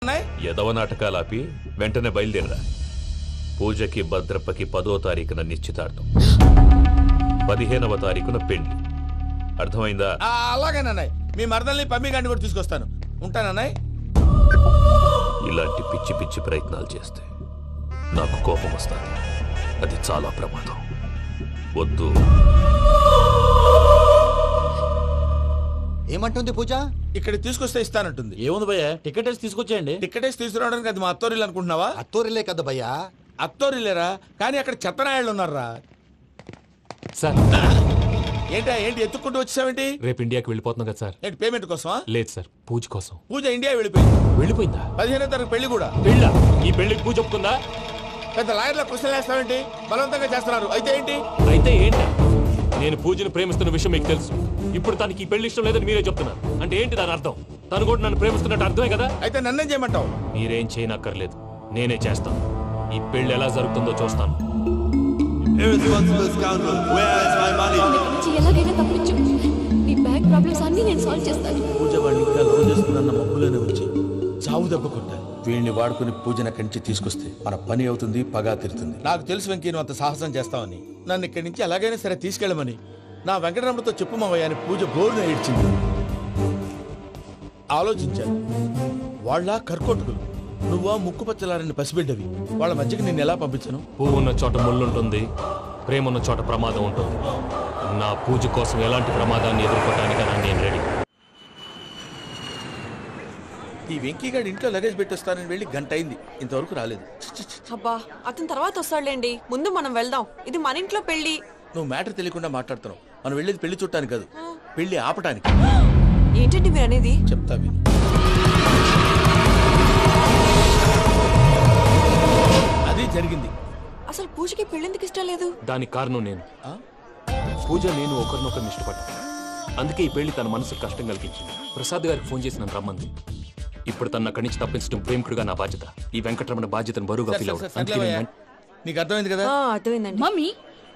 యదవ నాటకాలు ఆపి వెంటనే బయలుదేరరా. పూజకి భద్రప్పకి 10వ తారీఖున నిశ్చితార్థం, 15వ తారీఖున పెళ్లి. అర్థమైందా? అలాగేనన్నాయ్. మీ మరదల్ని పమ్మి గాండి కూడా తీసుకొస్తాను. ఉంటానన్నాయ్. ఇలాంటి పిచ్చి పిచ్చి ప్రయత్నాలు చేస్తే నాకు కోపం వస్తుంది. అది చాలా ప్రమాదం. వద్దు. ఏమంటుంది పూజ? ఇక్కడ తీసుకొస్తే ఇస్తానంటుంది. ఏముంది భయ్య, టికెట్ వేసి తీసుకొచ్చేయండి. టికెట్ వేసి తీసుకురావడానికి అది మా అత్తోరిల్లు అనుకుంటున్నావా? అత్తూరిలే కదా భయ్యా. అత్తోరిల్లేరా, కానీ అక్కడ చెత్తనాయాళ్ళు ఉన్నారా. సార్ ఏంటి ఎత్తుక్కుంటూ వచ్చావేంటి? రేపు ఇండియాకి వెళ్ళిపోతున్నాం కదా సార్. ఏంటి పేమెంట్ కోసమా? లేదు సార్, పూజ కోసం. పూజ ఇండియా వెళ్ళిపోయింది. వెళ్ళిపోయిందా? 15వ తారీఖు పెళ్లి కూడా. పెళ్ళా? ఈ పెళ్లికి పూజ ఒప్పుకుందా? పెద్ద లాయర్ల క్వశ్చన్ వేస్తావేంటి? బలవంతంగా చేస్తున్నారు. అయితే ఏంటి? అయితే ఏంటి? నేను పూజను ప్రేమిస్తున్న విషయం మీకు తెలుసు. ఇప్పుడు తనకి ఈ పెళ్లి ఇష్టం లేదని మీరే చెప్తున్నారు. అంటే ఏంటి దాని అర్థం? తను కూడా నన్ను ప్రేమిస్తున్నట్టు అర్థమే కదా. అయితే నన్నేం చేయమంటావు? మీరేం చేయనక్కర్లేదు, నేనే చేస్తాను. ఈ పెళ్లి ఎలా జరుగుతుందో చూస్తాను. ఎలాగైనా తప్పించు. నీ బ్యాంక్ ప్రాబ్లమ్స్ అన్ని నేను సాల్వ్ చేస్తాను. పూజ వాడిని ఇంకా లవ్ చేస్తుందన్న మబ్బులోనే వచ్చి చావు దెబ్బ కొట్టాలి. వీడిని వాడుకుని పూజన కంచి తీసుకొస్తే మన పని అవుతుంది, పగా తీరుతుంది. నాకు తెలుసు వెంకీ నువ్వు అంత సాహసం చేస్తావని. నన్ను ఇక్కడి నుంచి ఎలాగైనా సరే తీసుకెళ్ళమని నా వెంకటరమణతో చెప్పు మావయ్య అని పూజ బోరున ఏడ్చింది. ఆలోచించాను. వాళ్ళ కర్కోటకులు, నువ్వా ముక్కు పచ్చలారని పసిబిడ్డవి. వాళ్ళ మధ్యకి నేను ఎలా పంపించను? పువ్వు ఉన్న చోట ముళ్ళుంటుంది, ప్రేమ ఉన్న చోట ప్రమాదం ఉంటుంది. నా పూజ కోసం ఎలాంటి ప్రమాదాన్ని ఎదుర్కోవడానికైనా నేను రెడీ. ఈ వెంకీగాడి ఇంట్లో లగేజ్ పెట్టొస్తానని వెళ్ళి గంట అయింది, ఇంతవరకు రాలేదు. అబ్బా, అతని తర్వాత వస్తాడులేండి. ముందు మనం వెళ్దాం. ఇది మన ఇంట్లో పెళ్లి. నువ్వు మ్యాటర్ తెలియకుండా మాట్లాడుతున్నావు. మనం వెళ్ళేది పెళ్లి చుట్టానికి కాదు, పెళ్లి ఆపటానికి. ఏంటండి మీరు అనేది? చెప్తా విను. అది జరిగింది. అసలు పూజకి పెళ్ళెందుకు ఇష్టం లేదు? దానికి కారణం నేను. పూజ నేను ఒకరినొకరిని ఇష్టపడ్డా. అందుకే ఈ పెళ్లి తన మనసుకు కష్టం కలిగించింది. ప్రసాద్ గారికి ఫోన్ చేసి నన్ను రమ్మంది. ఇప్పుడు తన అక్కడి నుంచి తప్పించడం ప్రేమికుడుగా నా బాధ్యత. ఈ వెంకటరమణ బాధ్యతను బరువుగా ఫీల్ అవుతాను. నీకు అర్థమైంది కదా? అర్థమైందండి. మమ్మీ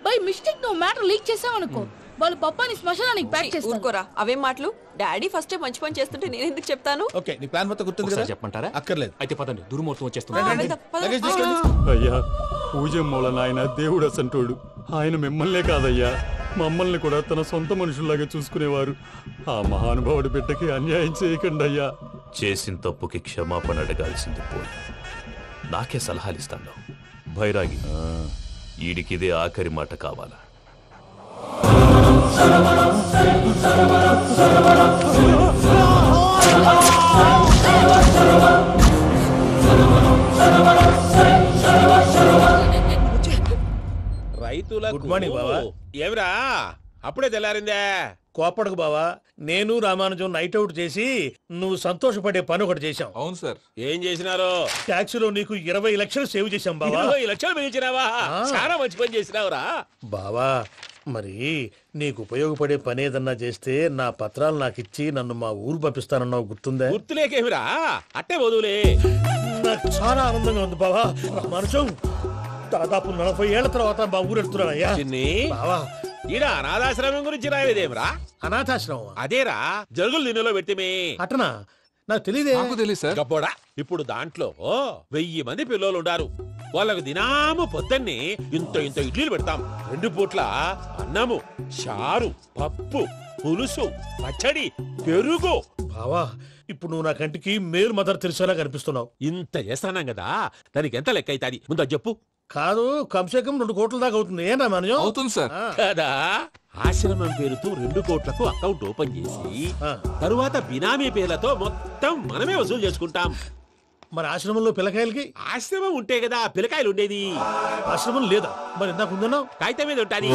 బై మిస్టేక్ నువ్వు మ్యాటర్ లీక్ చేసావనుకో, వాళ్ళు పప్పాని శ్మశానానికి ప్యాక్ చేస్తారు. ఊరుకోరా, అవేం మాటలు. డాడీ ఫస్ట్ మంచి పని చేస్తుంటే నేను ఎందుకు చెప్తాను? ఓకే, నీ ప్లాన్ మొత్తం గుర్తుంది కదా? చెప్పమంటారా? అక్కర్లేదు. అయితే పదండి, దుర్ముహూర్తం వచ్చేస్తుంది. లగేజ్ తీసుకెళ్ళి. అయ్యా, పూజ మూలన ఆయన దేవుడు అసంటోడు. ఆయన మిమ్మల్నే కాదయ్యా, మమ్మల్ని కూడా తన సొంత మనుషుల్లాగా చూసుకునేవారు. ఆ మహానుభావుడి బిడ్డకి అన్యాయం చేయకండి అయ్యా. చేసిన తప్పుకి క్షమాపణ అడగాల్సింది పోయి నాకే సలహాలు ఇస్తాను. భైరాగి, ఈడికిదే ఆఖరి మాట కావాలా? రైతులకు గుడ్ మార్నింగ్ బావా. ఏమిరా అప్పుడే తెల్లారిందే? కోపడకు బావా, నేను రామానుజం నైట్ అవుట్ చేసి నువ్వు సంతోషపడే పని ఒకటి చేశాం. అవును సార్. ఏం చేసినారు? ట్యాక్సీలో నీకు 20 లక్షలు సేవ్ చేశాం బావా. 20 లక్షలు మిగిల్చినావా? చాలా మంచి పని చేసినావురా బావా. మరి నీకు ఉపయోగపడే పని ఏదన్నా చేస్తే నా పత్రాలు నాకు ఇచ్చి నన్ను మా ఊరు పంపిస్తానన్నావు, గుర్తుందా? గుర్తులేకేమిరా, అట్టే వదులే. నాకు చాలా ఆనందంగా ఉంది బావా. రామానుజం దాదాపు 40 ఏళ్ల తర్వాత మా ఊరు వెళ్తున్నానయ్యా. చిన్ని బావా, ఈడ అనాథాశ్రమం గురించి రాయలేదేమిరా? అనాథాశ్రమం అదేరా, జరుగులు దీనిలో పెట్టిమే. అటనా? నాకు తెలియదే. తెలియదు సార్. గబ్బోడా, ఇప్పుడు దాంట్లో 1000 మంది పిల్లలు ఉండారు. వాళ్ళకు దినాము పొద్దున్నే ఇంత ఇంత ఇడ్లీలు పెడతాం. 2 పూట్ల అన్నము, చారు, పప్పు, పులుసు, పచ్చడి, పెరుగు. బావా, ఇప్పుడు నువ్వు నా కంటికి మేలు మదర్ తెరిసేలా కనిపిస్తున్నావు. ఇంత చేస్తానం కదా, దానికి ఎంత లెక్క అవుతుంది ముందు చెప్పు. కాదు, కంసేకం 2 కోట్ల దాకా అవుతుంది. ఏం రామానుజం? అవుతుంది సార్. కదా, ఆశ్రమం పేరుతో 2 కోట్లకు అకౌంట్ ఓపెన్ చేసి తరువాత బినామీ పేర్లతో మొత్తం మనమే వసూలు చేసుకుంటాం. మరి ఆశ్రమంలో పిల్లకాయలకి? ఆశ్రమం ఉంటే కదా పిల్లకాయలు ఉండేది. ఆశ్రమం లేదా? మరి ఇందాక ఉందన్నావు. కాగితం మీద ఉంటాది.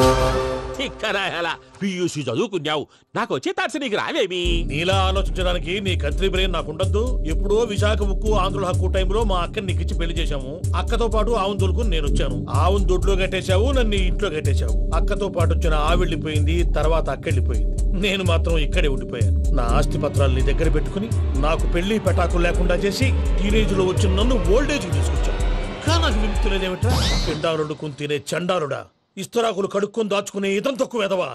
చిక్కరాయాల పియూసీ చదువుకున్నావు, నాకు వచ్చే తాట్స్ నీకు రావేమి? నీలా ఆలోచించడానికి నీ కంట్రీ బ్రెయిన్ నాకు ఉండద్దు. ఎప్పుడో విశాఖ ఉక్కు ఆంధ్రుల హక్కు టైంలో మా అక్కని నీకిచ్చి పెళ్లి చేశాము. అక్కతో పాటు ఆవును దొడుకుని నేను వచ్చాను. ఆవును దొడ్లో కట్టేశావు, నన్ను ఇంట్లో కట్టేశావు. అక్కతో పాటు వచ్చిన ఆవిళ్ళిపోయింది, తర్వాత అక్కెళ్ళిపోయింది. నేను మాత్రం ఇక్కడే ఉండిపోయాను. నా ఆస్తి పత్రాలు నీ దగ్గర పెట్టుకుని నాకు పెళ్లి పెటాకులు లేకుండా చేసి టీనేజ్ లో వచ్చిన నన్ను ఓల్డేజ్ తీసుకొచ్చాను. కానీ నాకు విముక్తులేదేమిట్రా? పిండారుడుకుని తినే చండారుడా, ఇస్తరాకులు కడుక్కొని దాచుకునే ఇతం తక్కువ ఎదవా,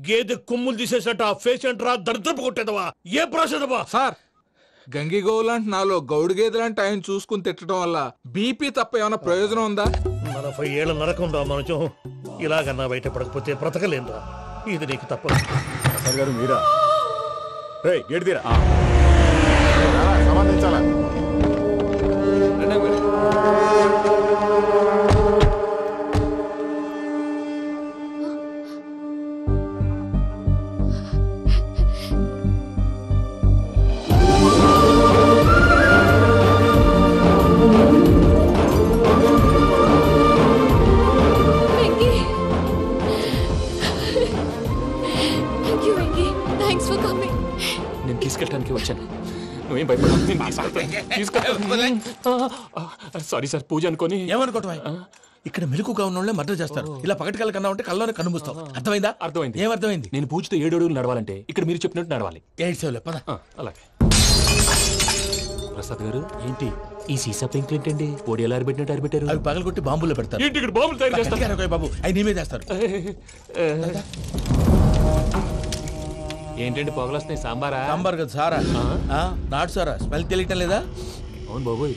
గేదె కొమ్ములు తీసేసట ఆ పేషెంట్ రా దరిద్రపు కొట్టేదవా, ఏ ప్రాసెదవా? సార్ గంగిగోవులాంటి నాలో గౌడు గేదెలాంటి ఆయన చూసుకుని తిట్టడం వల్ల బీపీ తప్ప ఏమైనా ప్రయోజనం ఉందా? 40 ఏళ్ళ నరకం రా మనచం. ఇలాగన్నా బయట పడకపోతే బ్రతకలేనురా. ఇది నీకు తప్పదు. సార్ గారు మీరా? గేట్ తీరా. సంబంధించాలా? నేను తీసుకెళ్ళడానికి వచ్చాను. నువ్వేం భయపడ. సారీ సార్, పూజ అనుకోని. ఏమనుకోవటం? ఇక్కడ మెలకుగా ఉన్న వాళ్ళే మర్డర్ చేస్తారు. ఇలా పగటి కళ్ళ కన్నా ఉంటే కళ్ళలోనే కనుమూస్తావు. అర్థమైందా? అర్థమైంది. ఏమర్థమైంది? నేను పూజతో 7 అడుగులు నడవాలంటే ఇక్కడ మీరు చెప్పినట్టు నడవాలి. 8 సేవలే పద. అలాగే. ప్రసాద్ గారు, ఏంటి ఈ సీసా పెంకులు ఏంటండి? పొడి ఎలా అరబెట్టినట్టు అరబెట్టారు? అవి పగలగొట్టి బాంబులో పెడతారు. ఏంటి ఇక్కడ బాంబులు తయారు చేస్తారు? గట్టిగా అరవై బాబు, అవి నేమే చేస్తారు. ఏంటండి పొగలొస్తున్నాయి? సాంబారా? సాంబార్ కదా సారా. నాటు సారా. స్మెల్ తెలియటం లేదా? అవును బాబోయ్.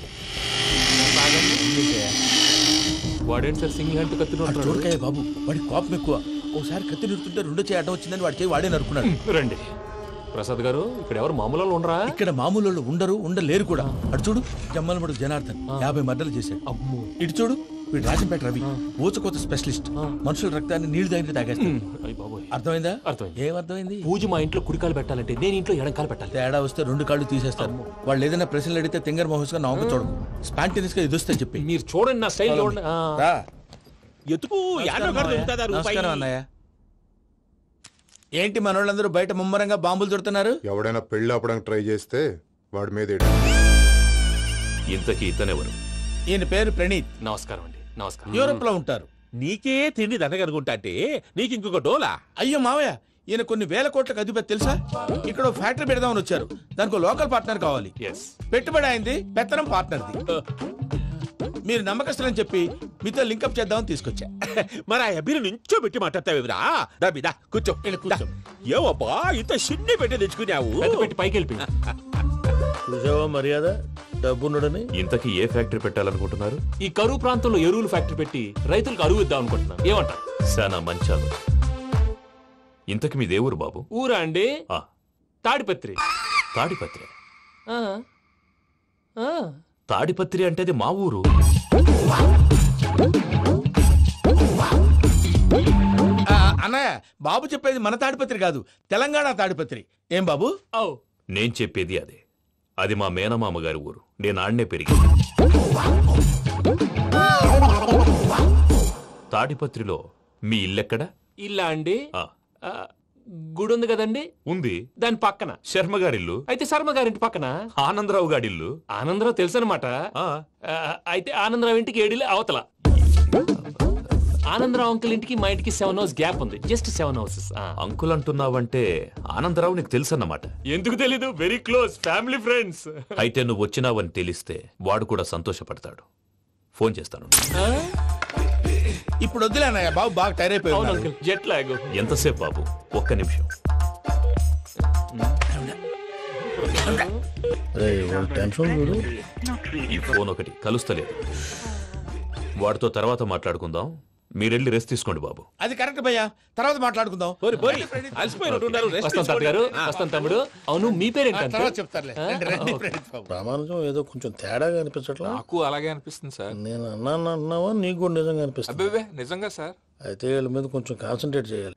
వాడేంటి సార్ సింగిల్ హ్యాండ్ కత్తిని చూడకాయ బాబు, వాడి కోపం ఎక్కువ. ఒకసారి కత్తి నిరుతుంటే 2 చేయి అడ్డం వచ్చిందని వాడి చేయి వాడే నరుకున్నాడు. రండి ప్రసాద్ గారు, ఇక్కడ ఎవరు మామూలు వాళ్ళు ఉండరా? ఇక్కడ మామూలు వాళ్ళు ఉండరు, ఉండలేరు కూడా. అటు చూడు, జమ్మలమడుగు జనార్దన్ 50 మర్డర్లు చేశాడు. అమ్మో. ఇటు చూడు, వీడు రాజంపేట రవి ఊచకోత స్పెషలిస్ట్. మనుషుల రక్తాన్ని నీళ్లు తాగితే తాగేస్తాడు. అర్థమైందా? అర్థమైంది. ఏమర్థమైంది? పూజ మా ఇంట్లో కుడికాలు పెట్టాలంటే నేను ఇంట్లో ఎడంకాలు పెట్టాలి. తేడా వస్తే 2 కాళ్ళు తీసేస్తారు. వాళ్ళు ఏదైనా ప్రశ్నలు అడిగితే తింగర్ మహోస్ గా నవ్వు చూడకు. స్పాంటినియస్ గా ఎదుస్తా చెప్పి. మీరు చూడండి నా స్టైల్. ఎతుకు నమస్కారం అన్నయ్య. ఏంటి మనోళ్ళందరూ బయట ముమ్మరంగా బాంబులు చుడుతున్నారు? ఎవడైనా పెళ్లి ఆపడానికి ట్రై చేస్తే వాడి మీద ఇంతకీ ఇతనెవరు? ఈయన పేరు ప్రణీత్. నమస్కారం అండి. నమస్కారం. యూరోప్ లో ఉంటారు. నీకే తిండి దండగనుకుంటా అంటే నీకు ఇంకొక డోలా? అయ్యో మావయ్య, ఈయన కొన్ని వేల కోట్లకు అధిపతి తెలుసా? ఇక్కడ ఫ్యాక్టరీ పెడదామని వచ్చారు. దానికి లోకల్ పార్ట్నర్ కావాలి. పెట్టుబడి అయింది, పెత్తనం పార్ట్నర్ది. మీరు నమ్మకస్తులని చెప్పి మీతో లింకప్ చేద్దామని తీసుకొచ్చా. మరి ఆ అబ్బిని నుంచో పెట్టి మాట్లాడతావురా? దా కూర్చో. ఏవబ్బా ఇంత చిన్ని పెట్టి తెచ్చుకున్నావు? పెట్టి పైకి వెళ్ళి. చూసావా మర్యాద? డబ్బున్నడని. ఇంతకీ ఏ ఫ్యాక్టరీ పెట్టాలనుకుంటున్నారు? ఈ కరువు ప్రాంతంలో ఎరువులు ఫ్యాక్టరీ పెట్టి రైతులకు అరువు ఇద్దాం అనుకుంటున్నాను. ఏమంటారు? శానా మంచాలు. ఇంతకి మీ దేవురు బాబు? ఊరా అండి? తాడిపత్రి. తాడిపత్రి? తాడిపత్రి అంటే అది మా ఊరు. అన్నయ్య, బాబు చెప్పేది మన తాడిపత్రి కాదు, తెలంగాణ తాడిపత్రి. ఏం బాబు? నేను చెప్పేది అదే. అది మా మేనమామ గారి ఊరు. నేను ఆడనే పెరిగింది. తాడిపత్రిలో మీ ఇల్లెక్కడ? ఇల్లా అండి? గుడి ఉంది కదండి? ఉంది. దాని పక్కన శర్మ గారిల్లు. అయితే శర్మ గారింటి పక్కన ఆనందరావు గారిల్లు. ఆనందరావు తెలుసు అనమాట. అయితే ఆనందరావు ఇంటికి 7 అవతల. ఆనందరావు అంకుల్ ఇంటికి మా ఇంటికి 7 హౌస్ గ్యాప్ ఉంది. Just 7 houses. అంకుల్ అంటున్నావంటే ఆనందరావు నీకు తెలుసు అన్నమాట. ఎందుకు తెలీదు? Very close family friends. అయితే నువ్వు వచ్చినావని తెలిస్తే వాడు కూడా సంతోషపడతాడు. ఫోన్ చేస్తాను. ఇప్పుడు వద్దులే అన్నయ్య, బాబు బాగా టైర్ అయిపోయాడు. Jet lag. ఎంతసేపు బాబు? ఒక్క నిమిషం. ఈ ఫోన్ ఒకటి కలుస్తలేదు. వాడితో తర్వాత మాట్లాడుకుందాం. మీరెళ్ళి రెస్ట్ తీసుకోండి బాబు. అది కరెక్ట్ భయ్యా, తర్వాత మాట్లాడుకుందాం. వస్తాను తమ్ముడు. అవును, మీ పేరేంటి? చెప్తారులే. ప్రామాణికం ఏదో కొంచెం తేడాగా అనిపించట్లా? నాకు అలాగే అనిపిస్తుంది సార్. నేను అన్నావా? నీకు కూడా నిజంగా అనిపిస్తుంది? నిజంగా సార్. అయితే వీళ్ళ మీద కొంచెం కాన్సన్ట్రేట్ చేయాలి.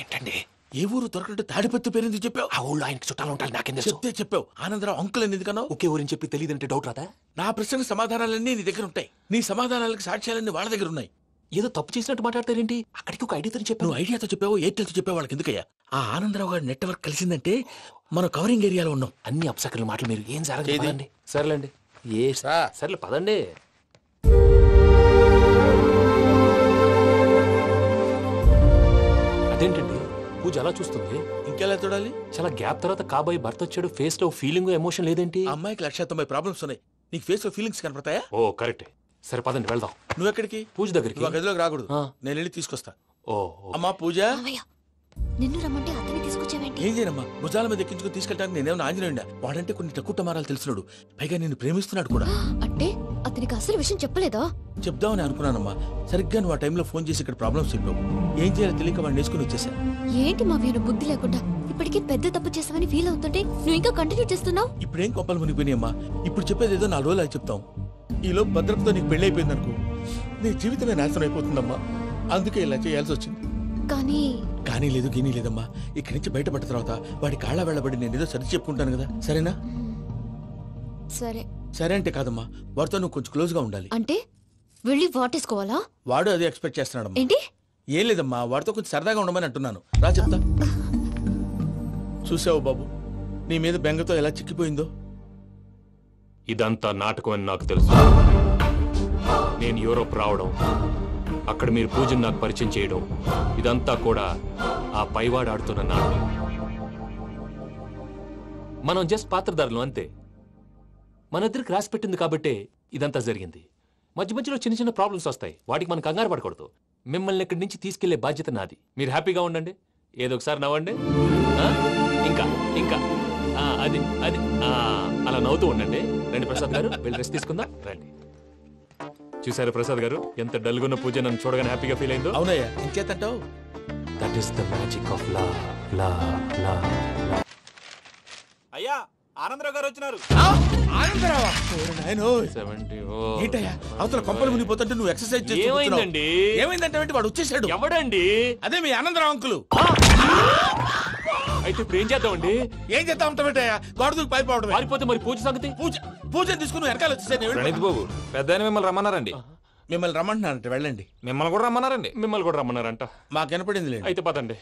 ఏంటండి ఏ ఊరు దొరకట్టు తాడిపత్రి పేరు ఎందుకు చెప్పావు? ఆ ఊళ్ళో ఆయనకి చుట్టాలు ఉంటారు. నాకేం చెప్తే చెప్పావు. ఆనందరావు అంకుల్ అని ఎందుకన్నావు? ఒకే ఊరిని చెప్పి తెలియదంటే డౌట్ రాదా? నా ప్రశ్నకు సమాధానాలన్నీ నీ దగ్గర ఉంటాయి. నీ సమాధానాలకు సాక్ష్యాలన్నీ వాళ్ళ దగ్గర ఉన్నాయి. ఏదో తప్పు చేసినట్టు మాట్లాడతారేంటి? అక్కడికి ఒక ఐడియాతో చెప్పావు. నువ్వు ఐడియాతో చెప్పావు, ఎయిర్టెల్తో చెప్పావు, వాళ్ళకి ఎందుకయ్యా? ఆ ఆనందరావు గారి నెట్వర్క్ కలిసిందంటే మనం కవరింగ్ ఏరియాలో ఉన్నాం. అన్ని అప్సకర్ల మాటలు మీరు ఏం జరగదండి. సర్లేండి. సర్లే పదండి. అదేంటండి పూజ అలా చూస్తుంది? ఇంకెలా చూడాలి? చాలా గ్యాప్ తర్వాత కాబోయే భర్త వచ్చాడు. ఫేస్ లో ఫీలింగ్ ఎమోషన్ లేదేంటి? అమ్మాయికి 190 ప్రాబ్లమ్స్ ఉన్నాయి. నీకు ఫేస్ లో ఫీలింగ్స్ కనపడతాయా? ఓ కరెక్ట్. సరే పదండి వెళ్దాం. నువ్వెక్కడికి? పూజ దగ్గరికి. గదిలోకి రాకూడదు, నేను వెళ్ళి తీసుకొస్తా. ఓ అమ్మా పూజ, నిన్ను రమ్మంటే అతన్ని తీసుకొచ్చావేంటి? ఏం చేయనమ్మా, భుజాల మీద ఎక్కించుకుని తీసుకెళ్ళడానికి నేనేమన్నా ఆంజనేయుడా? వాడంటే కొన్ని తక్కువ టమారాలు తెలిసినాడు, పైగా నేను ప్రేమిస్తున్నాడు కూడా. అంటే అతనికి అసలు విషయం చెప్పలేదా? చెప్దామని అనుకున్నానమ్మా, సరిగ్గా నువ్వు ఆ టైంలో ఫోన్ చేసి ఇక్కడ ప్రాబ్లమ్స్ చెప్పావు. ఏం చేయాలో తెలియక వాడిని వేసుకుని వచ్చేసా. ఏంటి మా వీరు బుద్ధి లేకుండా ఇప్పటికే పెద్ద తప్పు చేసావని ఫీల్ అవుతుంటే నువ్వు ఇంకా కంటిన్యూ చేస్తున్నావు? ఇప్పుడేం కొప్పలు మునిగిపోయినాయమ్మా, ఇప్పుడు చెప్పేది ఏదో 4 రోజులు అది చెప్తాం. ఈలో భద్రతతో నీకు పెళ్లి అయిపోయింది అనుకో, నీ జీవితమే నాశనం అయిపోతుందమ్మా. అందుకే ఇలా చేయాల్సి వచ్చింది. కానీ లేదు గీనీ లేదమ్మా. ఇక్కడి నుంచి బయటపడ్డ తర్వాత వాడి కాళ్ళ వెళ్ళబడి నేను ఏదో సరి చెప్పుకుంటాను కదా, సరేనా? సరే. సరే అంటే కాదమ్మా, వాడితో నువ్వు కొంచెం క్లోజ్ గా ఉండాలి. అంటే వెళ్ళి వాటేసుకోవాలా? వాడు అదే ఎక్స్పెక్ట్ చేస్తున్నాడమ్మా. ఏంటి? ఏం లేదమ్మా, వాడితో కొంచెం సరదాగా ఉండమని అంటున్నాను. రా చెప్తా. చూసావు బాబు, నీ మీద బెంగతో ఎలా చిక్కిపోయిందో. ఇదంతా నాటకం అని నాకు తెలుసు. నేను యూరోప్ రావడం, అక్కడ మీరు పూజను నాకు పరిచయం చేయడం, ఇదంతా కూడా ఆ పైవాడు ఆడుతున్న నాటకం. మనం జస్ట్ పాత్రధారులు అంతే. మన ఇద్దరికి రాసి పెట్టింది కాబట్టే ఇదంతా జరిగింది. మధ్య మధ్యలో చిన్న చిన్న ప్రాబ్లమ్స్ వస్తాయి, వాటికి మనం కంగారు పడకూడదు. మిమ్మల్ని ఇక్కడి నుంచి తీసుకెళ్లే బాధ్యత నాది. మీరు హ్యాపీగా ఉండండి, ఏదో ఒకసారి నవ్వండి. ఇంకా ఇంకా అది అది అలా నవ్వుతూ ఉండండి. రండి ప్రసాద్ గారు, వెళ్ళి రెస్ట్ తీసుకుందాం. రండి. చూసారు ప్రసాద్ గారు, ఎంత డల్గున్న పూజ నన్ను చూడగానే హ్యాపీగా ఫీల్ అయిందో? అవునయ్యా, ఇంకేతంటావు? That is the magic of love. Love. అయ్యా, ఆనందరావు గారు వచ్చినారు. ఏంటయ్యా అవతల కొంపలు మునిగిపోతుంటే నువ్వు ఎక్సర్సైజ్ చేస్తూ ఏమైందండి? ఏమైందంటే వాడు వచ్చేసాడు. ఎవడండి? అదే మీ ఆనందరావు అంకులు. అయితే ఇప్పుడు ఏం చేద్దామండి? ఏం చేద్దాం ఉంటావేంటయ్యా, గొడవకు పైపోవడం. పారిపోతే మరి పూజ సంగతి? పూజ తీసుకుని వెనకాల వచ్చేసాడు. ప్రణీత్ బాబు, పెద్ద మిమ్మల్ని రమ్మన్నారండి. మిమ్మల్ని రమ్మంటున్నారంట, వెళ్ళండి. మిమ్మల్ని కూడా రమ్మన్నారండి. మిమ్మల్ని కూడా రమ్మన్నారంట. మాకు వినపడింది లేదు. అయితే పదండి.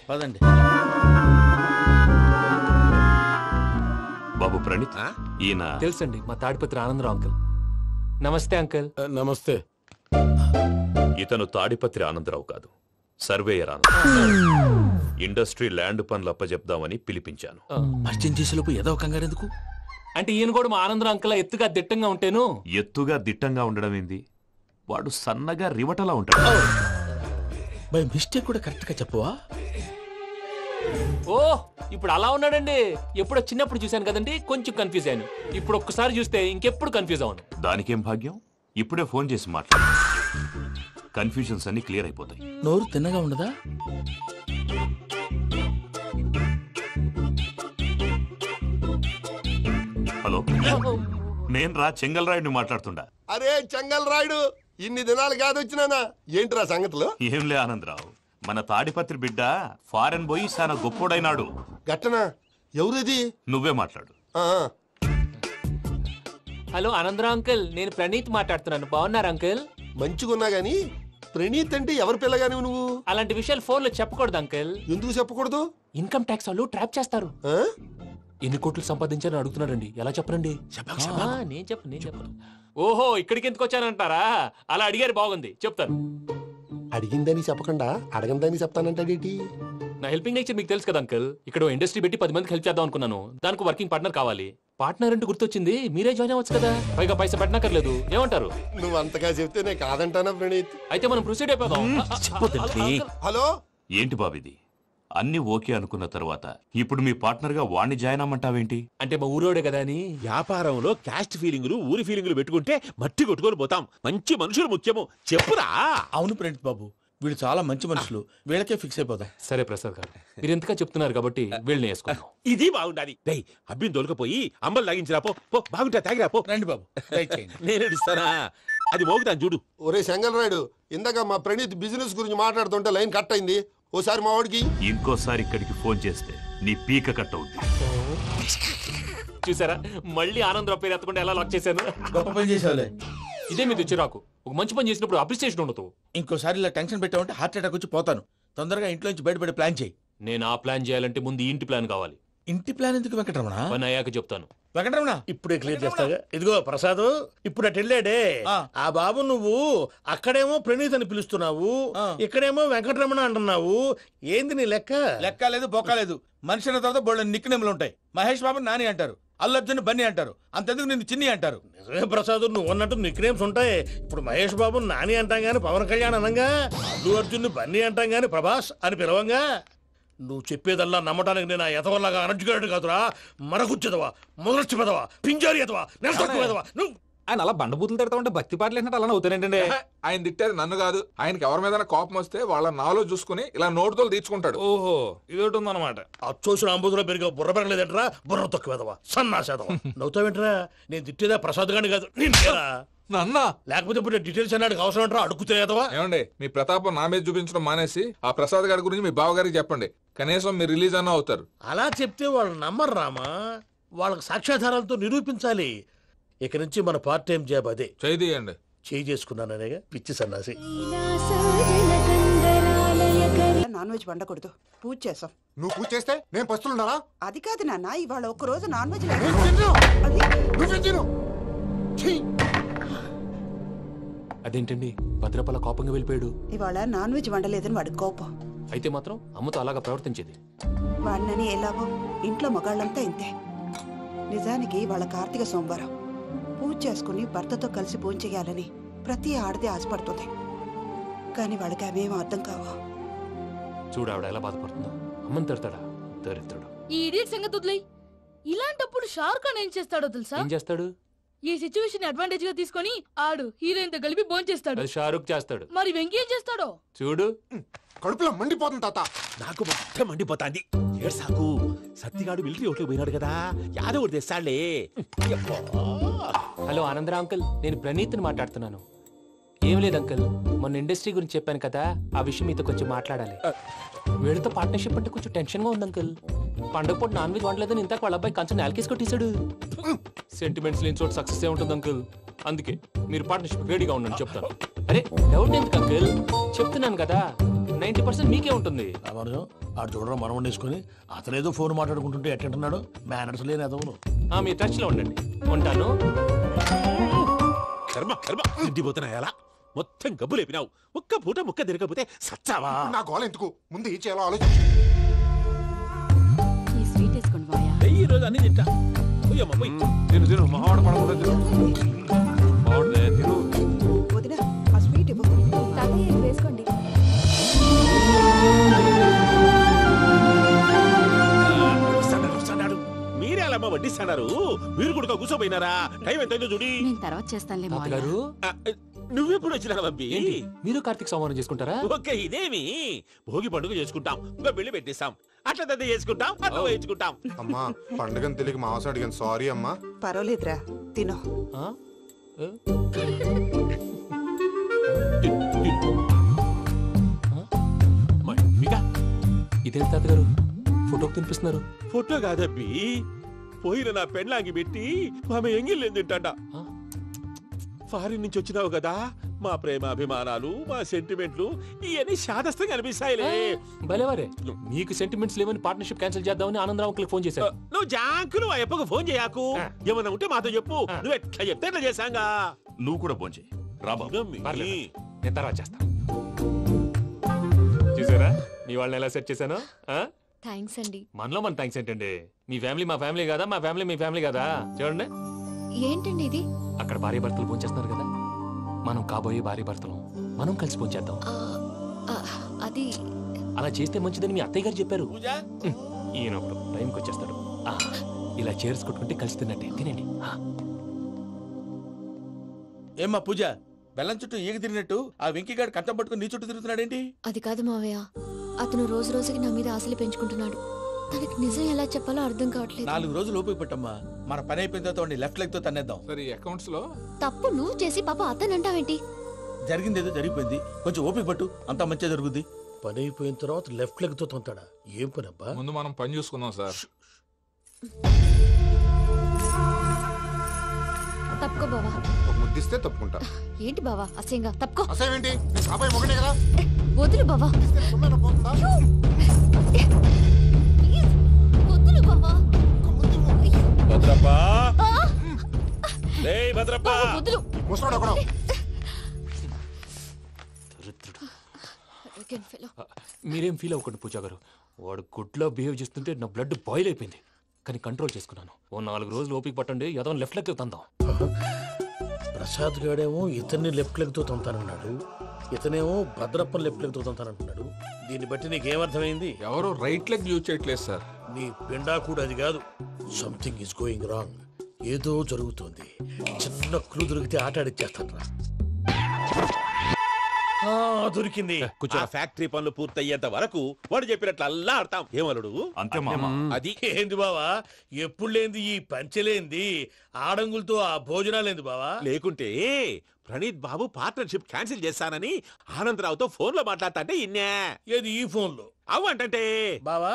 బాబు ప్రణీత్, ఈయన తెలుసండి, మా తాడిపత్రి ఆనందరావు అంకుల్. నమస్తే అంకుల్. నమస్తే. ఇతను తాడిపత్రి ఆనందరావు కాదు, సర్వేయర్ ఆనందరావు. ఇండస్ట్రీ ల్యాండ్ పనులు అప్పచెప్దామని పిలిపించాను. పరిచయం చేసేలోపు ఏదో కంగారు ఎందుకు? అంటే ఈయన కూడా మా ఆనందరావు అంకుల్ ఎత్తుగా దిట్టంగా ఉంటేను. ఎత్తుగా దిట్టంగా ఉండడం ఏంది, వాడు సన్నగా రివటలా ఉంటాడు. బై మిస్టేక్ కూడా కరెక్ట్ గా చెప్పవా? ఓ, ఇప్పుడు అలా ఉన్నాడండి. ఎప్పుడో చిన్నప్పుడు చూశాను కదండి, కొంచెం కన్ఫ్యూజ్ అయ్యాను. ఇప్పుడు ఒక్కసారి చూస్తే ఇంకెప్పుడు కన్ఫ్యూజ్ అవును. దానికేం భాగ్యం, ఇప్పుడే ఫోన్ చేసి మాట్లాడు. కన్ఫ్యూజన్స్ అన్ని క్లియర్ అయిపోతాయి. నోరు తిన్నగా ఉండదా? హలో, నేను రా చెంగల్ రాయుడిని మాట్లాడుతుండా. అరే చెంగల్ రాయుడు, ఇన్ని దినాలు కాదు వచ్చినానా? ఏంట్రా సంగతులు? ఏంలే ఆనందరావు, మన తాడిపత్రి బిడ్డ ఫారెన్ పోయి చాలా గొప్పోడైనాడు. గట్టనా? ఎవరిది? నువ్వే మాట్లాడు. హలో ఆనందరావు అంకుల్, నేను ప్రణీత్ మాట్లాడుతున్నాను. బాగున్నారు అంకుల్? మంచిగున్నా గాని ప్రణీత్ అంటే ఎవరి పిల్లగాని నువ్వు? అలాంటి విషయాలు ఫోన్ లో చెప్పకూడదు అంకుల్. ఎందుకు చెప్పకూడదు? ఇన్కమ్ ట్యాక్స్ వాళ్ళు ట్రాప్ చేస్తారు. ఎన్ని కోట్లు సంపాదించాలని అడుగుతున్నారండి, ఎలా చెప్పరండి? నేను చెప్పను. ఓహో, ఇక్కడికి ఎందుకు వచ్చానంటారా? అలా అడిగారు, బాగుంది, చెప్తాను. అడిగిందని చెప్పకుండా అడగందని చెప్తానంటాడేటి? నా హెల్పింగ్ నేచర్ మీకు తెలుసు కదా అంకుల్. ఇక్కడ ఇండస్ట్రీ పెట్టి 10 మందికి హెల్ప్ చేద్దాం అనుకున్నాను. దానికి వర్కింగ్ పార్ట్నర్ కావాలి. పార్ట్నర్ అంటే గుర్తొచ్చింది, మీరే జాయిన్ అవ్వచ్చు కదా, పైగా పైసా పెట్టనక్కర్లేదు. ఏమంటారు? నువ్వు అంతగా చెప్తేనే కాదంటానా ప్రణీత్? అయితే మనం ప్రొసీడ్ అయిపోదాం. హలో, ఏంటి బాబిది? అన్ని ఓకే అనుకున్న తర్వాత ఇప్పుడు మీ పార్ట్నర్ గా వాణ్ణి జాయిన్ అమ్మంటావేంటి? అంటే మా ఊరోడే కదా అని. వ్యాపారంలో క్యాస్ట్ ఫీలింగులు, ఊరి ఫీలింగులు పెట్టుకుంటే మట్టి కొట్టుకొని పోతాం. మంచి మనుషులు ముఖ్యము, చెప్పురా. అవును ప్రణీత్ బాబు, వీళ్ళు చాలా మంచి మనుషులు, వీళ్ళకే ఫిక్స్ అయిపోతాం. సరే ప్రసాద్ గారు, మీరు ఎంతగా చెప్తున్నారు కాబట్టి వీళ్ళని వేసుకున్నాం. ఇది బాగుండాలి. డై అబ్బిని దొలకపోయి అంబలు తాగించిరా పో. బాగుంటా, తాగిరా పో. రండి బాబు, నేను ఇస్తానా? అది మోగుతాను చూడు. ఒరే చెంగల్ రాయుడు, ఇందాక మా ప్రణీత్ బిజినెస్ గురించి మాట్లాడుతుంటే లైన్ కట్ అయింది. ఓసారి మా వాడికి ఇంకోసారి ఇక్కడికి ఫోన్ చేస్తే నీ పీక కట్ అవుతుంది. చూసారా, మళ్ళీ ఆనందరావు పేరు ఎత్తకుండా ఎలా లాక్ చేశాను. గొప్ప పని చేసావులే. ఇదే మీద చిరాకు. ఒక మంచి పని చేసినప్పుడు అప్రిసియేషన్ ఉండదు. ఇంకోసారి ఇలా టెన్షన్ పెట్టామంటే హార్ట్ అటాక్ వచ్చి పోతాను. తొందరగా ఇంట్లో నుంచి బయటపడే ప్లాన్ చేయి. నేను ఆ ప్లాన్ చేయాలంటే ముందు ఇంటి ప్లాన్ కావాలి. ఇంటి ప్లాన్ ఎందుకు వెంకటరమణ? పని అయ్యాక చెప్తాను. వెంకటరమణ ఇప్పుడే క్లియర్ చేస్తాగా. ఇదిగో ప్రసాద్, ఇప్పుడు అటు వెళ్ళాడే ఆ బాబు, నువ్వు అక్కడేమో ప్రణీత్ అని పిలుస్తున్నావు, ఇక్కడేమో వెంకటరమణ అంటున్నావు. ఏంది నీ లెక్క? లెక్క లేదు, బొక్క లేదు. మనిషి అన్న తర్వాత బోళ్ళ నిక్నెములు ఉంటాయి. మహేష్ బాబు నాని అంటారు, అల్లు అర్జున్ బన్నీ అంటారు, అంతెందుకు నిన్ను చిన్ని అంటారు. నిజమే ప్రసాద్, నువ్వు అన్నట్టు నిక్నేమ్స్ ఉంటాయి. ఇప్పుడు మహేష్ బాబు నాని అంటాం గాని పవన్ కళ్యాణ్ అనంగా, అల్లు అర్జున్ బన్నీ అంటాం గాని ప్రభాస్ అని పిలవంగా. నువ్వు చెప్పేదల్లా నమ్మటానికి నేను ఆ ఎతవల్లాగా అనర్జుకేటెడ్ కాదురా. మరగుచ్చదవా, మొదలచ్చి పెదవా, పింజారి ఎదవా, నెలసొక్కు పెదవా నువ్వు. ఆయన అలా బండబూతులు తిడతా ఉంటే భక్తి పాటలు ఏంటంటే అలా అవుతానంటే. ఆయన తిట్టేది నన్ను కాదు, ఆయనకి ఎవరి మీద కోపం వస్తే వాళ్ళ నాలో చూసుకుని ఇలా నోటుతో తీర్చుకుంటాడు. ఓహో ఇదొకటి ఉందన్నమాట. అచ్చోసిన అంబుధులో పెరిగే బుర్ర పెరగలేదంటరా, బుర్ర తొక్కు పెదవా, సన్నాసేదవా. నవ్వుతావేంట్రా? నేను తిట్టేదా ప్రసాద్ గాని కాదు నిన్నేరా. నన్నా లేకపోతే ఇప్పుడు డీటెయిల్స్ అన్నాడు అవసరం అంటారా? అడుగుతాయేదవా. ఏమండి మీ ప్రతాపం నా మీద చూపించడం మానేసి ఆ ప్రసాద్ గారి గురించి మీ బావగారికి చెప్పండి. కనీసం మీరు రిలీజ్ అన్న అవుతారు. అలా చెప్తే వాళ్ళు నమ్మరు రామా. వాళ్ళకి సాక్ష్యాధారాలతో నిరూపించాలి. ఇక నుంచి మన పార్ట్ టైం జాబ్ అదే. చేయండి. చేయి చేసుకున్నాననేగా పిచ్చి సన్నాసి. నాన్ వెజ్ వండకూడదు, పూజ చేసాం. నువ్వు పూజ చేస్తే నేను పస్తులున్నారా? అది కాదు నాన్న, ఇవాళ ఒక్క రోజు నాన్ వెజ్ అదేంటండి భద్రపల కోపంగా వెళ్ళిపోయాడు? ఇవాళ నాన్ వెజ్ వండలేదని వాడి కోపం. అయితే మాత్రం అమ్మతో అలాగా ప్రవర్తించేది. వాడినని ఎలాగో ఇంట్లో మగాళ్ళంతా ఇంతే. నిజానికి వాళ్ళ కార్తీక సోమవారం పూజ చేసుకుని భర్తతో కలిసి పూజ చేయాలని ప్రతి ఆడది ఆశపడుతుంది. కానీ వాడికి అవేం అర్థం కావా. చూడు ఆవిడ ఎలా బాధపడుతుందో. అమ్మని తిడతాడా దరిద్రుడు. ఈ ఇడియట్ సంగతి వదిలేయ్. ఇలాంటప్పుడు షారుఖ్ ఖాన్ ఏం చేస్తాడో తెలుసా? ఏం చేస్తాడు? ఈ సిచ్యువేషన్ అడ్వాంటేజ్ గా తీసుకొని ఆడు హీరోయిన్ తో కలిపి బోన్ చేస్తాడు. అది షారుఖ్ చేస్తాడు. మరి వెంకీ ఏం చేస్తాడో చూడు. కడుపులో మండిపోతుంది తాత. నాకు మొత్తం మండిపోతాంది. ఏడు సాకు సత్తిగాడు మిలిటరీ ఓట్లు పోయినాడు కదా, యాదవ్ ఒకటి తెస్తాడులే. హలో ఆనందరా అంకుల్, నేను ప్రణీత్ని మాట్లాడుతున్నాను. ఏం లేదు అంకుల్, మొన్న ఇండస్ట్రీ గురించి చెప్పాను కదా, ఆ విషయం మీతో కొంచెం మాట్లాడాలి. వీళ్ళతో పార్ట్నర్షిప్ అంటే కొంచెం టెన్షన్ గా ఉంది అంకుల్. పండగ పూట నాన్ వెజ్ వండలేదని ఇంతకు వాళ్ళ అబ్బాయి కంచెం నేలకేసి కొట్టేశాడు. సెంటిమెంట్స్ లేని చోట సక్సెస్ ఏ ఉంటుంది అంకుల్. అందుకే మీరు పార్ట్నర్షిప్ రెడీగా ఉండండి చెప్తాను. అరే డౌట్ ఎందుకు అంకుల్, చెప్తున్నాను కదా 90% మీకే ఉంటుంది. ఆడు చూడడం మనం వండేసుకుని అతనేదో ఫోన్ మాట్లాడుకుంటుంటే ఎట్టంటున్నాడు. మేనర్స్ లేని అదవును. మీ టచ్ లో ఉండండి. ఉంటాను. కర్మ కర్మ తిండిపోతున్నాయలా మొత్తం గబ్బు లేపినావు. ఒక్క పూట ముక్క తిరగకపోతే సచ్చావా? నా గోల ఎందుకు, ముందు ఈ చేయాలో ఆలోచించు. ఈ రోజు అన్ని తింటా. తిను తిను మహావాడ పడకుండా తిను. వదినా ఆ స్వీట్ ఇవ్వు. వేసుకోండి. మీరే అలా వడ్డిస్తున్నారు. మీరు కూడా కూర్చోపోయినారా? టైం ఎంతైందో చూడి. తర్వాత చేస్తానులే తాతగారు. నువ్వెప్పుడు వచ్చినా బంబి? మీరు కార్తీక్ సంహారం చేసుకుంటారా? ఓకే ఇదేమి భోగి పండుగ చేసుకుంటాం, ఇంకా పెళ్లి పెట్టేస్తాం, అట్లా దద్ద చేసుకుంటాం, అట్లా వేయించుకుంటాం. అమ్మా పండుగని తెలియక మాసం అడిగాను, సారీ అమ్మా. పర్వాలేదురా తినో. ఇదేంటి తాతగారు ఫోటోకి తినిపిస్తున్నారు? ఫోటో కాదబ్బి, పోయిన నా పెళ్ళాంగి పెట్టి ఆమె ఎంగిల్లేం తింటాడ. ఫారిన్ నుంచి వచ్చినావు కదా, మా ప్రేమ అభిమానాలు మా సెంటిమెంట్లు ఇవన్నీ శాదస్తంగా అనిపిస్తాయిలే. భలేవారే, మీకు సెంటిమెంట్స్ లేవని పార్ట్నర్షిప్ క్యాన్సిల్ చేద్దామని ఆనందరావు అంకుల్ ఫోన్ చేశారు. నువ్వు జాంకులు ఆ ఎప్పకు ఫోన్ చేయకు. ఏమన్నా ఉంటే మాతో చెప్పు. నువ్వు ఎట్లా చెప్తే ఎట్లా చేశాంగా. నువ్వు కూడా ఫోన్ చేయి రాబాబు. నేను తర్వాత చేస్తాను. చూసారా మీ వాళ్ళని ఎలా సెట్ చేశాను? థ్యాంక్స్ అండి. మనలో మన థ్యాంక్స్ ఏంటండి? మీ ఫ్యామిలీ మా ఫ్యామిలీ కదా, మా ఫ్యామిలీ మీ ఫ్యామిలీ కదా. చూడండి ఏంటండి ఇది? అక్కడ భార్య భర్తలు పోంచేస్తున్నారు కదా, మనం కాబోయే భార్య భర్తలు మనం కలిసి పోంచేద్దాం. అది అలా చేస్తే మంచిదని మీ అత్తయ్య గారు చెప్పారు. ఈయన ఒకడు టైంకి వచ్చేస్తాడు. ఇలా చేర్స్ కొట్టుకుంటే కలిసి తిన్నట్టే. తినండి. ఏమ్మా పూజ, బెల్లం చుట్టూ ఈగ తిరిగినట్టు ఆ వెంకీగాడు కంటం పట్టుకుని నీ చుట్టూ తిరుగుతున్నాడేంటి? అది కాదు మావయ్య, అతను రోజు రోజుకి నా మీద ఆశలు పెంచుకుంటున్నాడు. తనకి నిజం ఎలా చెప్పాలో అర్థం కావట్లేదు. 4 రోజులు ఓపిక పట్టమ్మా, మన పని అయిపోయిన తర్వాత లెఫ్ట్ లెగ్ తో తన్నేద్దాం. సరే అకౌంట్స్ లో తప్పు నువ్వు చేసి పాప అతను అంటావేంటి? జరిగింది ఏదో జరిగిపోయింది, కొంచెం ఓపిక పట్టు, అంతా మంచిగా జరుగుద్ది. పని అయిపోయిన తర్వాత లెఫ్ట్ లెగ్ తో తొంతాడా? ఏం పని అబ్బా? ముందు మనం పని చూసుకుందాం సార్. తప్పుకో బావా. ఒక ముద్దిస్తే తప్పుకుంటా. ఏంటి బావా అసహ్యంగా? తప్పుకో. అసేమేంటి, నేను కాబోయే మొగనే కదా. వదులు బావా. వదులు బావా. భద్రప్పా, లేయ్ భద్రప్పా. వదులు. ముసలోడు ఒకడు. మీరేం ఫీల్ అవ్వకండి పూజా గారు. వాడు గుడ్లో బిహేవ్ చేస్తుంటే నా బ్లడ్ బాయిల్ అయిపోయింది. కానీ కంట్రోల్ చేసుకున్నాను. ఓ 4 రోజులు ఓపిక పట్టండి, ఏదో లెఫ్ట్ లెక్క తందాం. ప్రసాద్ గాడేమో ఇతన్ని లెఫ్ట్ లెగ్ తో తొంతానన్నాడు, ఇతనేమో భద్రప్పని లెఫ్ట్ లెగ్ తో తొంతానంటున్నాడు. దీన్ని బట్టి నీకేమర్థమైంది? ఎవరు రైట్ లెగ్ యూజ్ చేయట్లేదు సార్. నీ పిండా కూడా అది కాదు. Something is going wrong. ఏదో జరుగుతోంది. చిన్న క్లూ దొరికితే ఆట ఆడిచ్చేస్తాను రా. దొరికింది. ఆ ఫ్యాక్టరీ పనులు పూర్తయ్యేంత వరకు వాడు చెప్పినట్లు అల్లా ఆడతాం. ఏమలుడు అంతే మామ. అది ఏంది బావా, ఎప్పుడు లేంది ఈ పంచలేంది, ఆడంగులతో ఆ భోజనాలేంది బావా? లేకుంటే ప్రణీత్ బాబు పార్ట్నర్షిప్ క్యాన్సిల్ చేస్తానని ఆనందరావుతో ఫోన్ లో మాట్లాడతాంటే ఇన్నే. ఏది ఈ ఫోన్ లో? అవ్వంటే బావా,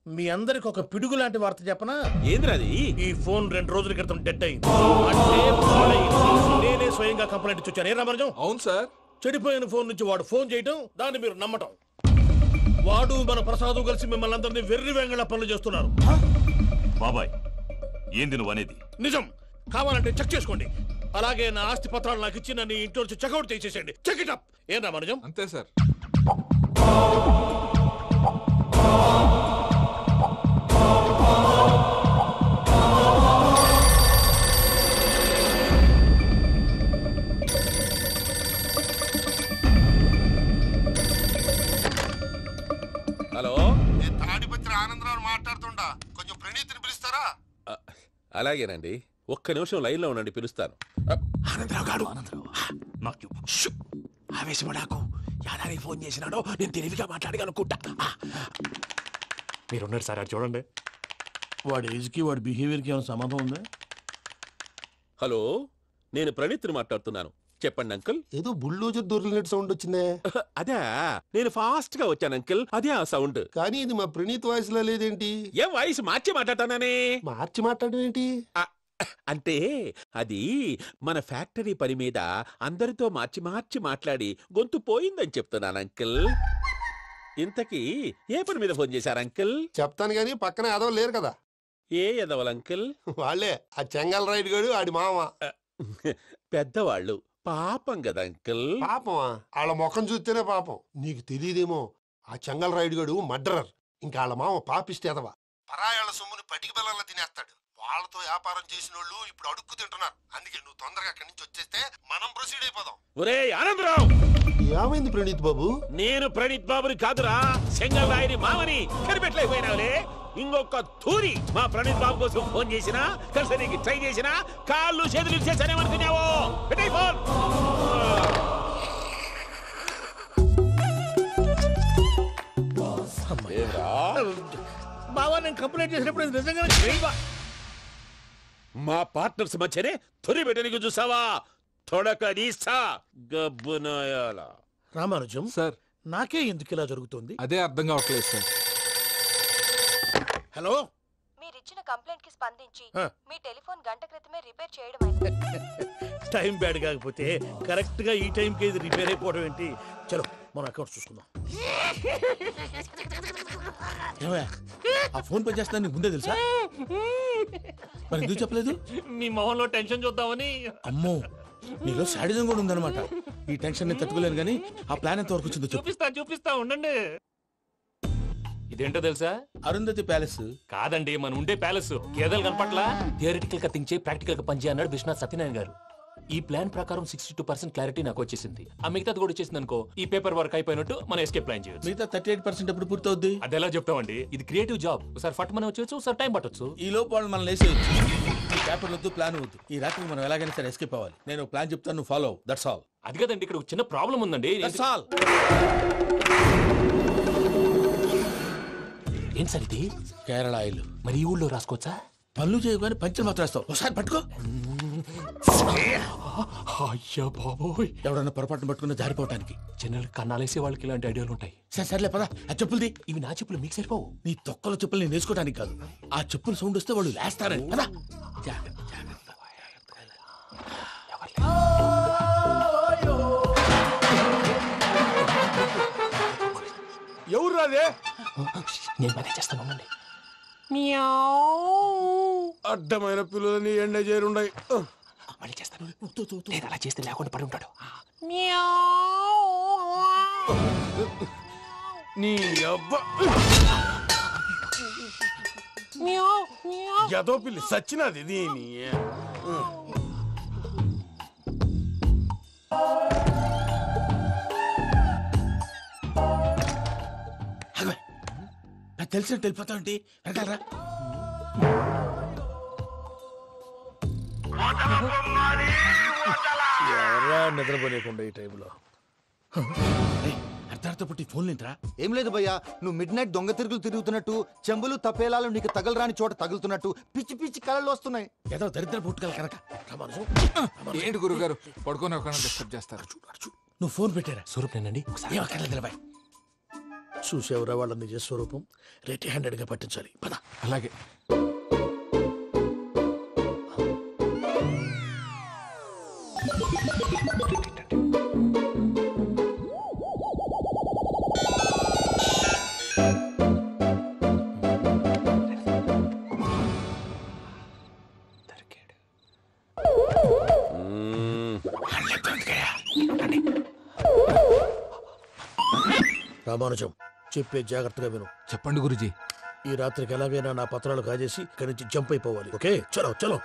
మీ అందరికి ఒక పిడుగు లాంటి వార్త చెప్పనా? ఏంద్రది? ఈ ఫోన్ 2 రోజుల క్రితం డెడ్ అయింది. అంటే పాడైంది. నేనే స్వయంగా కంప్లైంట్ ఇచ్చి వచ్చాను. ఏ రామరాజం? అవును సార్. చెడిపోయిన ఫోన్ నుంచి వాడు ఫోన్ చేయటం, దాన్ని మీరు నమ్మటం. వాడు మన ప్రసాదు కలిసి మిమ్మల్ని అందరినీ వెర్రి వెంగళ పనులు చేస్తున్నారు. బాబాయ్, ఏంది నువ్వు అనేది? నిజం. కావాలంటే చెక్ చేసుకోండి. అలాగే నా ఆస్తి పత్రాలు నాకు ఇచ్చి నన్ను ఇంట్లో నుంచి చెక్అౌట్ చేసేసండి. Check it up. ఏం రామరాజం? అంతే సార్. హలో, నేను తాడిపత్రి ఆనందరావు మాట్లాడుతుండా. కొంచెం ప్రణీతిని పిలుస్తారా? అలాగేనండి. ఒక్క నిమిషం లైన్ లో ఉండండి, పిలుస్తాను. ఆనందరావు గాడు. ఆవేశపడాకు. యాదానికి ఫోన్ చేసినాడో నేను తెలివిగా మాట్లాడగలనుకుంటా. మీరున్నారు సార్, అది చూడండి. వాడి ఏజ్కి వాడి బిహేవియర్కి ఏమైనా సంబంధం ఉందా? హలో, నేను ప్రణీత్ని మాట్లాడుతున్నాను. చెప్పండి అంకుల్. ఏదో బుల్డోజర్ దొరికినట్టు సౌండ్ వచ్చిందే. అదే, నేను ఫాస్ట్ గా వచ్చాను అంకుల్. అదే ఆ సౌండ్. కానీ ఇది మా ప్రణీత్ వాయిస్ లో లేదేంటి? ఏం వాయిస్ మార్చి మాట్లాడతానే? మార్చి మాట్లాడడం ఏంటి? అంటే అది మన ఫ్యాక్టరీ పని మీద అందరితో మార్చి మార్చి మాట్లాడి గొంతు పోయిందని చెప్తున్నాను అంకుల్. ఇంతకీ ఏ పని మీద ఫోన్ చేశారు అంకుల్? చెప్తాను గానీ పక్కన ఎదవ లేరు కదా. ఏ ఎదవలు అంకుల్? వాళ్ళే ఆ చెంగల్ రైడ్ గడు ఆడి మామ. పెద్దవాళ్ళు. పాపం కదా అంకుల్. పాపమా? వాళ్ళ ముఖం చూస్తేనే పాపం. నీకు తెలియదేమో, ఆ చెంగల్ రైడ్ గడు మర్డరర్. ఇంకా వాళ్ళ మామ పాపిస్తేదవా. పరాయాళ్ళ సొమ్ముని పటికి బెల్లంలో తినేస్తాడు. వాళ్ళతో వ్యాపారం చేసిన వాళ్ళు ఇప్పుడు అడుక్కు తింటున్నారు. అందుకే నువ్వు తొందరగా అక్కడి నుంచి వచ్చేస్తే మనం ప్రొసీడ్ అయిపోదాం. ఒరే ఆనందరావు! ఏమైంది ప్రణీత్ బాబు? నేను ప్రణీత్ బాబుని కాదురా, సెంగల్ రాయని మామని. కనిపెట్టలేకపోయినావులే. ఇంకొక తూరి మా ప్రణీత్ బాబు కోసం ఫోన్ చేసినా, కలిసి ట్రై చేసినా కాళ్ళు చేతులు చేశానేమనుకున్నావో. పెట్టేయ్ ఫోన్. బావా, నేను కంప్లైంట్ చేసినప్పుడు ఇది నిజంగానే మా పార్ట్నర్స్ మధ్యనే తొలి పెట్టడానికి చూసావా? తొడక నీస్తా గబ్బునాయాల. రామానుజం సార్, నాకే ఎందుకు ఇలా జరుగుతుంది? అదే అర్థం కావట్లేదు సార్. హలో, మీరిచ్చిన కంప్లైంట్ కి స్పందించి మీ టెలిఫోన్ గంట క్రితమే రిపేర్ చేయడం టైం బ్యాడ్ కాకపోతే కరెక్ట్ గా ఈ టైం కి ఇది రిపేర్ అయిపోవడం ఏంటి? చలో మన అకౌంట్ చూసుకుందాం. ఆ ఫోన్ పనిచేస్తున్నా నీకు ముందే తెలుసా? మరి ఎందుకు చెప్పలేదు? మీ మొహంలో టెన్షన్ చూద్దామని. అమ్మో, నీలో శాడిజం కూడా ఉందన్నమాట. ఈ టెన్షన్ నేను తట్టుకోలేను కానీ ఆ ప్లాన్ ఎంత వరకు వచ్చిందో చూపిస్తా ఉండండి. ఇదేంటో తెలుసా? అరుంధతి ప్యాలెస్ కాదండి, మన ఉండే ప్యాలెస్. గేదెలు కనపట్లా? థియరిటికల్ గా థింక్ చేయి, ప్రాక్టికల్ గా పనిచేయ అన్నాడు విశ్వనాథ్ సత్యనారాయణ గారు. ఈ ప్లాన్ ప్రకారం 62% క్లారిటీ నాకు వచ్చేసింది. ఆ మిగతాది కూడా వచ్చేసింది అనుకో, ఈ పేపర్ వర్క్ అయిపోయినట్టు మనం ఎస్కేప్ ప్లాన్ చేయొచ్చు. మిగతా 38% ఎప్పుడు పూర్తవుద్ది? అది ఎలా చెప్తామండి? ఇది క్రియేటివ్ జాబ్. ఒకసారి ఫట్ మనం వచ్చేయచ్చు, ఒకసారి టైం పట్టొచ్చు. ఈ లోపు వాళ్ళు మనం లేసేయచ్చు. ఈ పేపర్ వద్దు, ప్లాన్ వద్దు. ఈ రాత్రి మనం ఎలాగైనా సరే ఎస్కేప్ అవ్వాలి. నేను ప్లాన్ చెప్తాను, నువ్వు ఫాలో. That's all. అది కదండి, ఇక్కడ ఒక చిన్న ప్రాబ్లం ఉందండి. That's all. ఏం సార్ ఇది? కేరళ ఆయిల్. మరి ఈ ఊళ్ళో రాసుకోవచ్చా? పనులు చేయగానే పంచలు మాత్రం రాస్తావు. ఒకసారి పట్టుకో. అయ్యా బాబోయ్, ఎవడన్నా పొరపాటున పట్టుకున్న జారిపోవటానికి. జనరల్ కన్నాలేసే వాళ్ళకి ఇలాంటి ఐడియాలు ఉంటాయి. సర్లే పదా, ఆ చెప్పులది. ఇవి నా చెప్పులు, మీకు సరిపోవు. నీ తొక్కల చెప్పులు నేను వేసుకోవడానికి కాదు, ఆ చెప్పులు సౌండ్ వస్తే వాళ్ళు లేస్తారని. పదా. ఎవరు రాదే? నేను మేనేజ్ చేస్తాను, ఉండండి. అడ్డమైన పిల్లలని ఎండ చేరుండయి. మళ్ళీ చేస్తాను. నేను అలా చేస్తే లేకుండా పడి ఉంటాడు. నీ అబ్బ ఎదో పిల్లి సచ్చినది దీని. అది తెలిసినట్టు వెళ్ళిపోతామండి వెనకాలరా. ఎవరా నిద్రపోలేకుండా ఈ టైంలో అర్ధార్థ పుట్టి ఫోన్ లేంట్రా. ఏం లేదు భయ్యా, నువ్వు మిడ్ నైట్ దొంగ తిరుగులు తిరుగుతున్నట్టు, చెంబులు తపేలాలు నీకు తగలరాని చోట తగులుతున్నట్టు పిచ్చి పిచ్చి కళలు వస్తున్నాయి. ఏదో దరిద్ర పుట్టుకల కనుక. ఏంటి గురుగారు పడుకొని ఒక డిస్టర్బ్ చేస్తారు? నువ్వు ఫోన్ పెట్టారా? స్వరూపేనండి. చూసేవరా వాళ్ళ నిజ స్వరూపం. రెట్టి హ్యాండెడ్ గా పట్టించాలి. పద. అలాగే. రామానుజం చెప్పే జాగ్రత్తగా విను. చెప్పండి గురుజీ. ఈ రాత్రికి ఎలాగైనా నా పత్రాలు కాజేసి ఇక్కడి నుంచి జంప్ అయిపోవాలి. ఓకే, చలో చలో.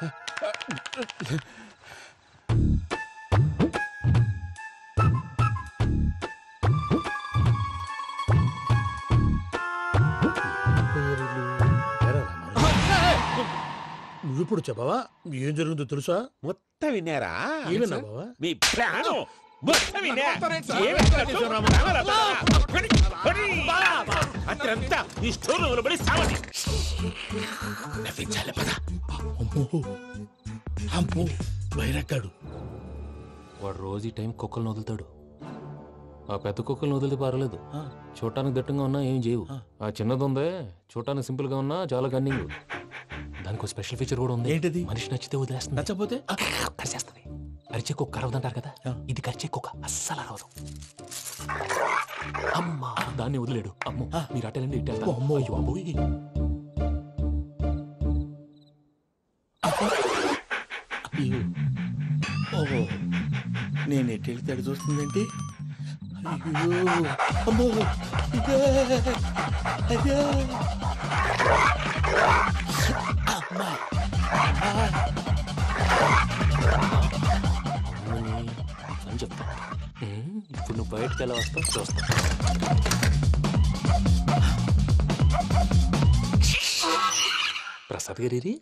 నువ్విప్పుడు చెప్పవా ఏం జరిగిందో తెలుసా? మొత్తం విన్నారా? ఏమన్నా బావా? మీ ప్రాణం మొత్తం విన్నా. అత్రంతా ఈ స్టోర్ రూమ్ లో పడి సావని. నవ్వించాలి పద. అమ్మో బయరక్కాడు. వాడు రోజు ఈ టైం కుక్కలను వదులుతాడు. ఆ పెద్ద కుక్కలను వదిలితే పర్వాలేదు, చూడటానికి దట్టంగా ఉన్నా ఏం చేయవు. ఆ చిన్నది ఉందే చూడటానికి సింపుల్ గా ఉన్నా చాలా కన్నింగ్. దానికి స్పెషల్ ఫీచర్ కూడా ఉంది. ఏంటిది? మనిషి నచ్చితే వదిలేస్తుంది, నచ్చపోతే కరిచేస్తుంది. అరిచే కుక్క అరవదంటారు కదా, ఇది కరిచే కుక్క అస్సలు అరవదు. అమ్మా దాన్ని వదిలేడు. అమ్మో మీరు అటెండి ఇట్టే. అమ్మో అయ్యో అబ్బోయ్. ఓహో నేను ఎట్టెళ్తాడు చూస్తుందంటే. అయ్యో అమ్మో అయ్యో అమ్మా అని చెప్తా. ఇప్పుడు నువ్వు బయటకు ఎలా వస్తావు చూస్తా. ప్రసాద్ గారి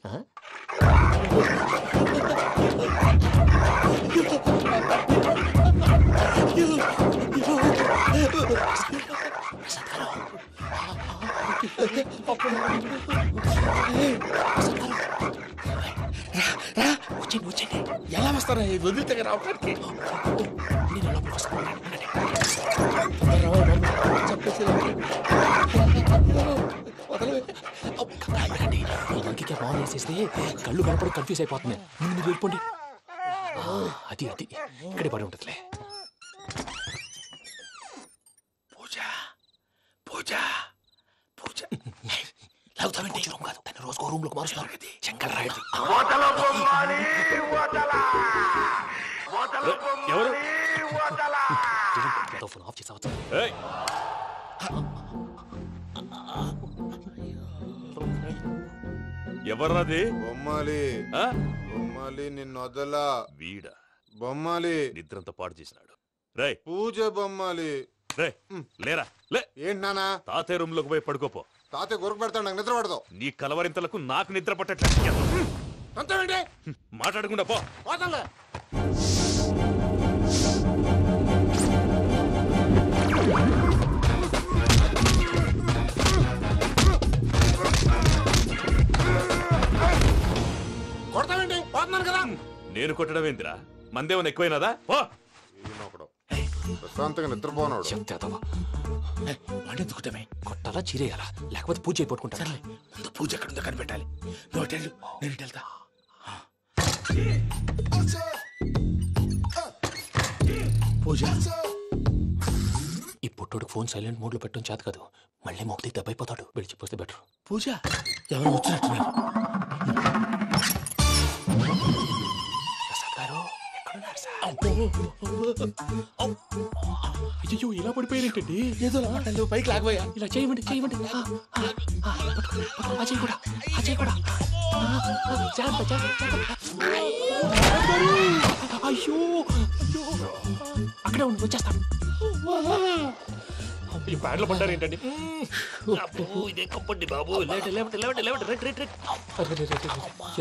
వచ్చండి వచ్చండి. ఎలా వస్తారా వదిలితే రావడానికి? నేను లోపలికి వస్తాను. ఇంకే బాగా వేసేస్తే కళ్ళు కనపడి కన్ఫ్యూజ్ అయిపోతున్నాయి. ముందు మీరు వెళ్ళిపోండి. అది అది ఇక్కడే పడి ఉంటుందిలే. పూజ పూజ పూజ లాగుతామంటే రూమ్ కాదు, తను రోజుకో రూమ్ లోకి మారుస్తున్నారు కదా. చెంగల్ రాయుడు ఎవరు ఫోన్ ఆఫ్ చేసావచ్చు. ఎవర్రాది? బొమ్మాలి. బొమ్మాలి నిన్ను వదలా. వీడా బొమ్మాలి నిద్రంతా పాడు చేసినాడు. రే పూజ బొమ్మాలి. రే లేరా లే. ఏంటి నానా? తాతయ్య రూమ్ లోకి పోయి పడుకోపో. తాతయ్య గురకు పెడతాడు, నాకు నిద్ర పడతావు. నీ కలవరింతలకు నాకు నిద్ర పట్టట్లేదు. మాట్లాడకుండా పో. కొడతావేంటి? పోతున్నాను కదా. నేను కొట్టడం ఏంటిరా? మందేమన్నా ఎక్కువైనదా? పో. ప్రశాంతంగా నిద్రపోనాడు. వాడెందుకుంటామే? కొట్టాలా చీరేయాలా లేకపోతే పూజ అయిపోట్టుకుంటా. ముందు పూజ ఎక్కడుందో కనిపెట్టాలి. నువ్వు వెళ్ళు, నేను వెళ్తా. పూజ ఈ పుట్టోడు ఫోన్ సైలెంట్ మోడ్ లో పెట్టడం చేత కాదు. మళ్ళీ మొక్కి దెబ్బైపోతాడు. విడిచిపోతే బెటర్. పూజ ఎవరు వచ్చినట్టున్నారు. ప్రసాద్ గారు ఎక్కడున్నారు సార్? అయ్యో ఇలా పడిపోయారేంటండి? ఏదో మాటలు పైకి లాగబోయా. ఇలా చేయమండి చేయమండి. అజయ్ కూడా అజయ్ కూడా అయ్యో అక్కడే ఉండి వచ్చేస్తాను. ఈ ప్యాడ్లో పడ్డారు ఏంటండి? ఇదే కప్పండి బాబు.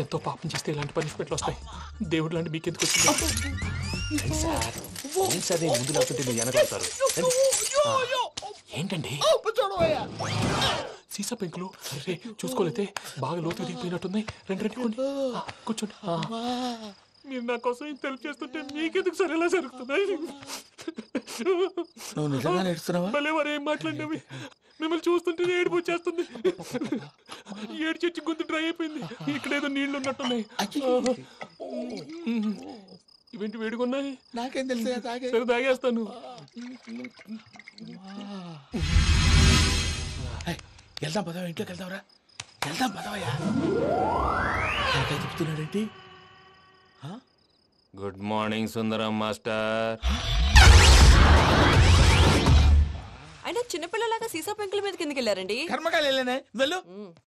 ఎంతో పాపం చేస్తే ఇలాంటి పనిష్మెంట్లు వస్తాయి. దేవుడు లాంటి మీకెందుకు వచ్చింది? ముందు లేకుంటే మీరు వెనకాడతారు. ఏంటండి సీసా పెంకులు? అరే చూసుకోలేతే బాగా లోతు దిగిపోయినట్టున్నాయి. రండి రండి కొండి కూర్చోండి. మీరు నా కోసం ఇంత హెల్ప్ చేస్తుంటే మీకెందుకు సరే ఎలా జరుగుతున్నాయి? నువ్వు నిజంగా నేర్చుతున్నావా? మళ్ళీ వారు ఏం మాట్లాడినవి మిమ్మల్ని చూస్తుంటే ఏడుపు వచ్చేస్తుంది. ఏడు చెట్టు గొంతు డ్రై అయిపోయింది. ఇక్కడ ఏదో నీళ్లు ఉన్నట్టున్నాయి. ఇవేంటి వేడుకున్నాయి? నాకేం తెలుసు, సరే తాగేస్తాను. వెళ్దాం పదవా, ఇంట్లోకి వెళ్దాంరా. వెళ్దాం పదవయ్యా. చెప్తున్నాడేంటి? గుడ్ మార్నింగ్ సుందరం మాస్టర్. అయినా చిన్నపిల్లలాగా సీసా పెంకుల మీద కిందకి వెళ్ళారండి. కర్మకాయలు వెళ్ళానే, వెళ్ళు.